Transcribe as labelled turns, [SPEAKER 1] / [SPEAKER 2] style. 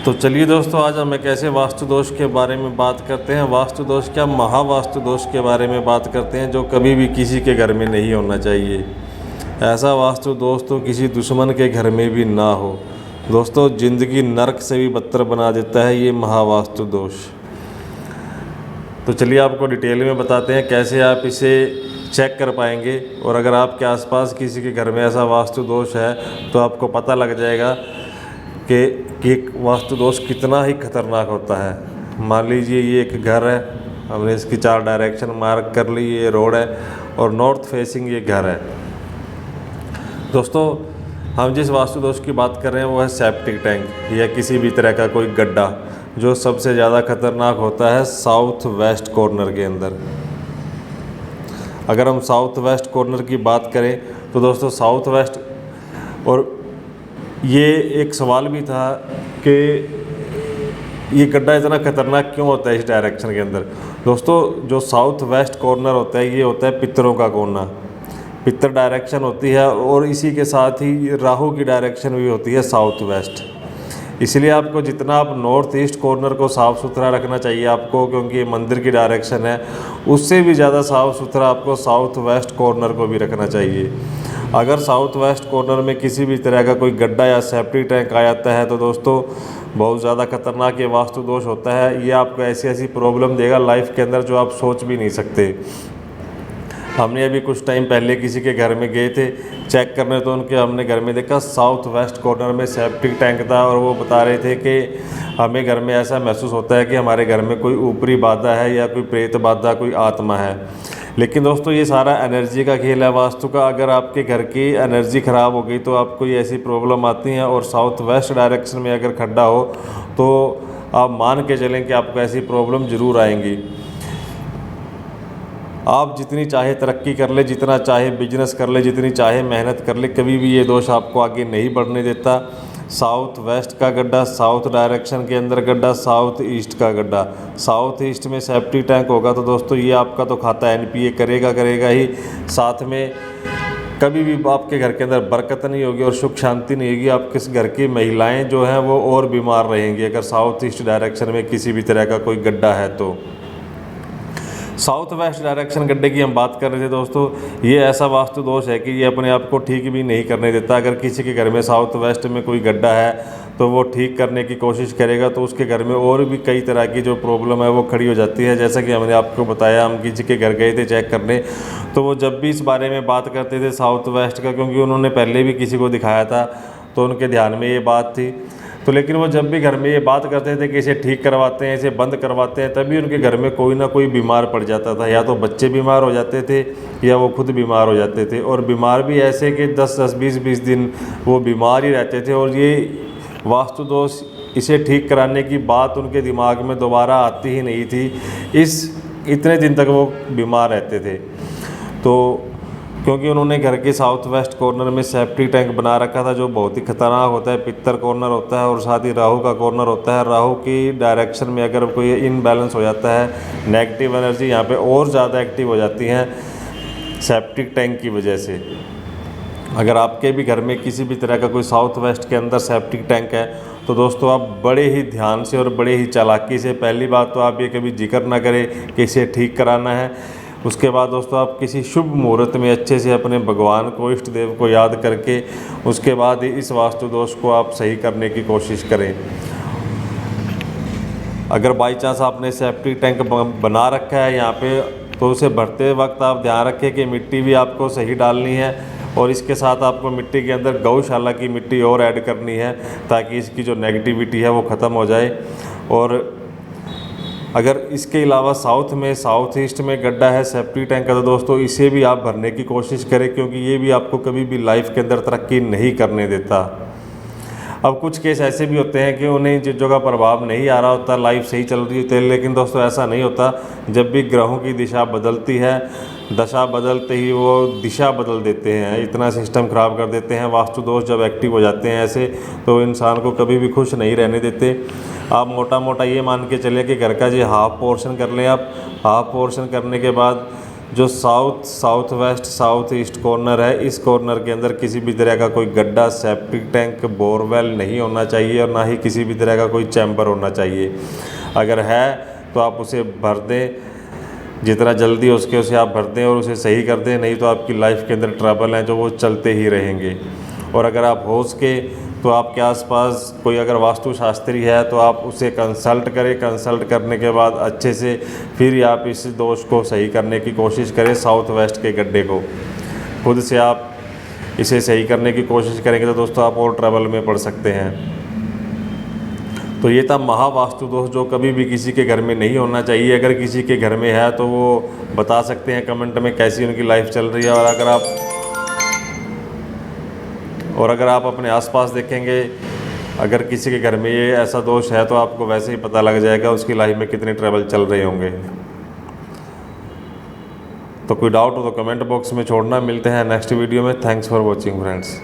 [SPEAKER 1] तो चलिए दोस्तों, आज हम एक ऐसे वास्तु दोष के बारे में बात करते हैं। वास्तु दोष क्या, महावास्तु दोष के बारे में बात करते हैं, जो कभी भी किसी के घर में नहीं होना चाहिए। ऐसा वास्तु दोष तो किसी दुश्मन के घर में भी ना हो। दोस्तों, ज़िंदगी नरक से भी बदतर बना देता है ये महावास्तु दोष। तो चलिए आपको डिटेल में बताते हैं कैसे आप इसे चेक कर पाएंगे, और अगर आपके आसपास किसी के घर में ऐसा वास्तु दोष है तो आपको पता लग जाएगा कि वास्तु दोष कितना ही खतरनाक होता है। मान लीजिए ये एक घर है, हमने इसकी 4 डायरेक्शन मार्क कर ली, ये रोड है और नॉर्थ फेसिंग ये घर है। दोस्तों, हम जिस वास्तु दोष की बात कर रहे हैं वो है सेप्टिक टैंक या किसी भी तरह का कोई गड्ढा, जो सबसे ज़्यादा खतरनाक होता है साउथ वेस्ट कॉर्नर के अंदर। अगर हम साउथ वेस्ट कॉर्नर की बात करें तो दोस्तों साउथ वेस्ट, और ये एक सवाल भी था कि ये गड्ढा इतना खतरनाक क्यों होता है इस डायरेक्शन के अंदर। दोस्तों, जो साउथ वेस्ट कॉर्नर होता है ये होता है पितरों का कोना, पितर डायरेक्शन होती है, और इसी के साथ ही राहु की डायरेक्शन भी होती है साउथ वेस्ट। इसलिए आपको जितना आप नॉर्थ ईस्ट कॉर्नर को साफ़ सुथरा रखना चाहिए आपको, क्योंकि ये मंदिर की डायरेक्शन है, उससे भी ज़्यादा साफ़ सुथरा आपको साउथ वेस्ट कॉर्नर को भी रखना चाहिए। अगर साउथ वेस्ट कॉर्नर में किसी भी तरह का कोई गड्ढा या सेप्टिक टैंक आ जाता है तो दोस्तों बहुत ज़्यादा खतरनाक ये वास्तु दोष होता है। ये आपको ऐसी ऐसी प्रॉब्लम देगा लाइफ के अंदर जो आप सोच भी नहीं सकते। हमने अभी कुछ टाइम पहले किसी के घर में गए थे चेक करने, तो उनके हमने घर में देखा साउथ वेस्ट कॉर्नर में सेप्टिक टैंक था, और वो बता रहे थे कि हमें घर में ऐसा महसूस होता है कि हमारे घर में कोई ऊपरी बाधा है या कोई प्रेत बाधा, कोई आत्मा है। लेकिन दोस्तों ये सारा एनर्जी का खेल है वास्तु का। अगर आपके घर की एनर्जी ख़राब हो गई तो आपको ये ऐसी प्रॉब्लम आती हैं, और साउथ वेस्ट डायरेक्शन में अगर खड्डा हो तो आप मान के चलें कि आपको ऐसी प्रॉब्लम ज़रूर आएंगी। आप जितनी चाहे तरक्की कर ले, जितना चाहे बिजनेस कर ले, जितनी चाहे मेहनत कर ले, कभी भी ये दोष आपको आगे नहीं बढ़ने देता। साउथ वेस्ट का गड्ढा, साउथ डायरेक्शन के अंदर गड्ढा, साउथ ईस्ट का गड्ढा, साउथ ईस्ट में सेप्टिक टैंक होगा तो दोस्तों ये आपका तो खाता एनपीए करेगा ही, साथ में कभी भी आपके घर के अंदर बरकत नहीं होगी और सुख शांति नहीं होगी। आपके घर की महिलाएं जो हैं वो और बीमार रहेंगी अगर साउथ ईस्ट डायरेक्शन में किसी भी तरह का कोई गड्ढा है तो। साउथ वेस्ट डायरेक्शन गड्ढे की हम बात कर रहे थे दोस्तों, ये ऐसा वास्तु दोष है कि ये अपने आप को ठीक भी नहीं करने देता। अगर किसी के घर में साउथ वेस्ट में कोई गड्ढा है तो वो ठीक करने की कोशिश करेगा तो उसके घर में और भी कई तरह की जो प्रॉब्लम है वो खड़ी हो जाती है। जैसा कि हमने आपको बताया, हम किसी के घर गए थे चेक करने, तो वो जब भी इस बारे में बात करते थे साउथ वेस्ट का, क्योंकि उन्होंने पहले भी किसी को दिखाया था तो उनके ध्यान में ये बात थी, तो लेकिन वो जब भी घर में ये बात करते थे कि इसे ठीक करवाते हैं, इसे बंद करवाते हैं, तभी उनके घर में कोई ना कोई बीमार पड़ जाता था। या तो बच्चे बीमार हो जाते थे या वो खुद बीमार हो जाते थे, और बीमार भी ऐसे कि 10-10, 20-20 दिन वो बीमार ही रहते थे। और ये वास्तु दोष, इसे ठीक कराने की बात उनके दिमाग में दोबारा आती ही नहीं थी। इतने दिन तक वो बीमार रहते थे, तो क्योंकि उन्होंने घर के साउथ वेस्ट कॉर्नर में सेप्टिक टैंक बना रखा था, जो बहुत ही खतरनाक होता है। पित्तर कॉर्नर होता है और साथ ही राहु का कॉर्नर होता है। राहु की डायरेक्शन में अगर कोई इनबैलेंस हो जाता है, नेगेटिव एनर्जी यहाँ पे और ज़्यादा एक्टिव हो जाती हैं सेप्टिक टैंक की वजह से। अगर आपके भी घर में किसी भी तरह का कोई साउथ वेस्ट के अंदर सेप्टिक टैंक है तो दोस्तों आप बड़े ही ध्यान से और बड़े ही चालाकी से, पहली बात तो आप ये कभी जिक्र ना करें कि इसे ठीक कराना है। उसके बाद दोस्तों आप किसी शुभ मुहूर्त में अच्छे से अपने भगवान को, इष्ट देव को याद करके उसके बाद इस वास्तु दोष को आप सही करने की कोशिश करें। अगर बाई चांस आपने सेप्टिक टैंक बना रखा है यहाँ पे, तो उसे भरते वक्त आप ध्यान रखें कि मिट्टी भी आपको सही डालनी है, और इसके साथ आपको मिट्टी के अंदर गौशाला की मिट्टी और ऐड करनी है ताकि इसकी जो नेगेटिविटी है वो ख़त्म हो जाए। और अगर इसके अलावा साउथ ईस्ट में गड्ढा है सेप्टिक टैंक का, तो दोस्तों इसे भी आप भरने की कोशिश करें, क्योंकि ये भी आपको कभी भी लाइफ के अंदर तरक्की नहीं करने देता। अब कुछ केस ऐसे भी होते हैं कि उन्हें चीज़ों का प्रभाव नहीं आ रहा होता, लाइफ सही चल रही होती है, लेकिन दोस्तों ऐसा नहीं होता। जब भी ग्रहों की दिशा बदलती है, दशा बदलते ही वो दिशा बदल देते हैं, इतना सिस्टम ख़राब कर देते हैं। वास्तु दोष जब एक्टिव हो जाते हैं ऐसे, तो इंसान को कभी भी खुश नहीं रहने देते। आप मोटा मोटा ये मान के चले कि घर का जी हाफ पोर्शन कर लें आप। हाफ पोर्शन करने के बाद जो south west south east corner है, इस कॉर्नर के अंदर किसी भी तरह का कोई गड्ढा, सेप्टिक टैंक, बोरवेल नहीं होना चाहिए और ना ही किसी भी तरह का कोई चैम्बर होना चाहिए। अगर है तो आप उसे भर दें, जितना जल्दी हो सके उसे आप भर दें और उसे सही कर दें, नहीं तो आपकी लाइफ के अंदर ट्रबल हैं जो वो चलते ही रहेंगे। और अगर आप हो सके तो आपके आसपास कोई अगर वास्तुशास्त्री है तो आप उसे कंसल्ट करें, कंसल्ट करने के बाद अच्छे से फिर आप इस दोष को सही करने की कोशिश करें। साउथ वेस्ट के गड्ढे को खुद से आप इसे सही करने की कोशिश करेंगे तो दोस्तों आप और ट्रबल में पड़ सकते हैं। तो ये था महावास्तु दोष जो कभी भी किसी के घर में नहीं होना चाहिए। अगर किसी के घर में है तो वो बता सकते हैं कमेंट में कैसी उनकी लाइफ चल रही है। और अगर आप अपने आसपास देखेंगे, अगर किसी के घर में ये ऐसा दोष है तो आपको वैसे ही पता लग जाएगा उसकी लाइफ में कितने ट्रबल चल रहे होंगे। तो कोई डाउट हो तो कमेंट बॉक्स में छोड़ना। मिलते हैं नेक्स्ट वीडियो में। Thanks for watching friends.